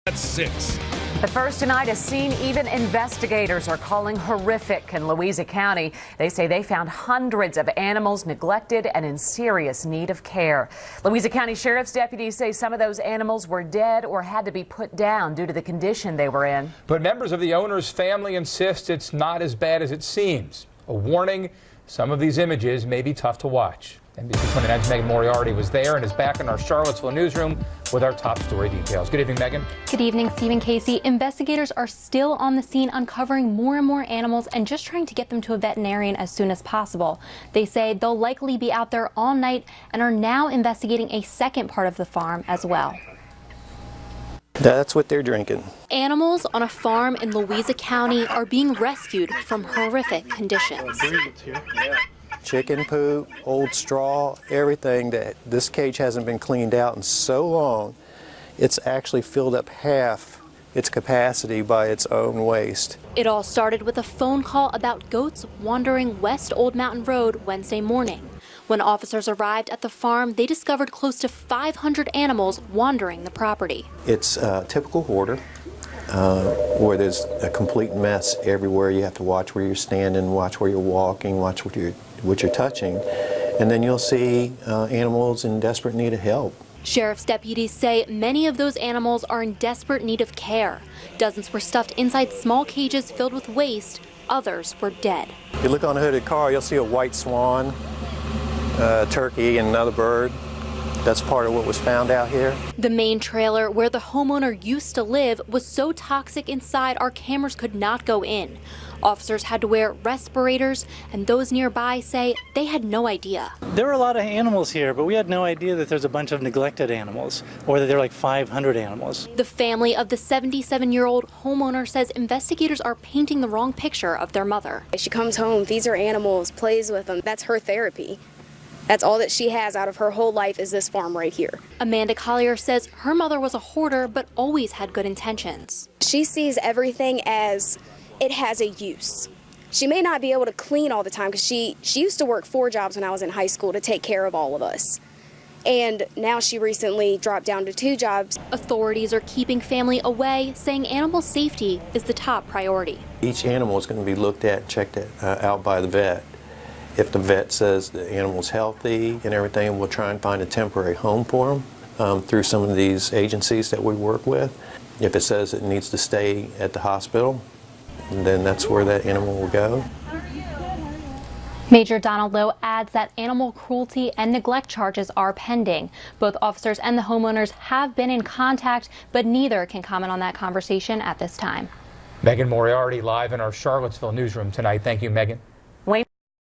At 6. But first tonight, a scene even investigators are calling horrific in Louisa County. They say they found hundreds of animals neglected and in serious need of care. Louisa County Sheriff's deputies say some of those animals were dead or had to be put down due to the condition they were in. But members of the owner's family insist it's not as bad as it seems. A warning, some of these images may be tough to watch. NBC 29's Megan Moriarty was there and is back in our Charlottesville newsroom with our top story details. Good evening, Megan. Good evening, Stephen Casey. Investigators are still on the scene uncovering more and more animals and just trying to get them to a veterinarian as soon as possible. They say they'll likely be out there all night and are now investigating a second part of the farm as well. That's what they're drinking. Animals on a farm in Louisa County are being rescued from horrific conditions. Chicken poop, old straw, everything. That this cage hasn't been cleaned out in so long, it's actually filled up half its capacity by its own waste. It all started with a phone call about goats wandering West Old Mountain Road Wednesday morning. When officers arrived at the farm, they discovered close to 500 animals wandering the property. It's a typical hoarder where there's a complete mess everywhere. You have to watch where you're standing, watch where you're walking, watch what you're touching, and then you'll see animals in desperate need of help. Sheriff's deputies say many of those animals are in desperate need of care. Dozens were stuffed inside small cages filled with waste. Others were dead. If you look on the hood of the car, you'll see a white swan, a turkey, and another bird. That's part of what was found out here. The main trailer where the homeowner used to live was so toxic inside our cameras could not go in. Officers had to wear respirators, and those nearby say they had no idea. There were a lot of animals here, but we had no idea that there's a bunch of neglected animals, or that there are like 500 animals. The family of the 77-year-old homeowner says investigators are painting the wrong picture of their mother. She comes home, feeds her animals, plays with them. That's her therapy. That's all that she has out of her whole life is this farm right here. Amanda Collier says her mother was a hoarder but always had good intentions. She sees everything as it has a use. She may not be able to clean all the time because she used to work 4 jobs when I was in high school to take care of all of us. And now she recently dropped down to 2 jobs. Authorities are keeping family away, saying animal safety is the top priority. Each animal is going to be looked at and checked out by the vet. If the vet says the animal's healthy and everything, we'll try and find a temporary home for them through some of these agencies that we work with. If it says it needs to stay at the hospital, then that's where that animal will go. Major Donald Lowe adds that animal cruelty and neglect charges are pending. Both officers and the homeowners have been in contact, but neither can comment on that conversation at this time. Megan Moriarty live in our Charlottesville newsroom tonight. Thank you, Megan.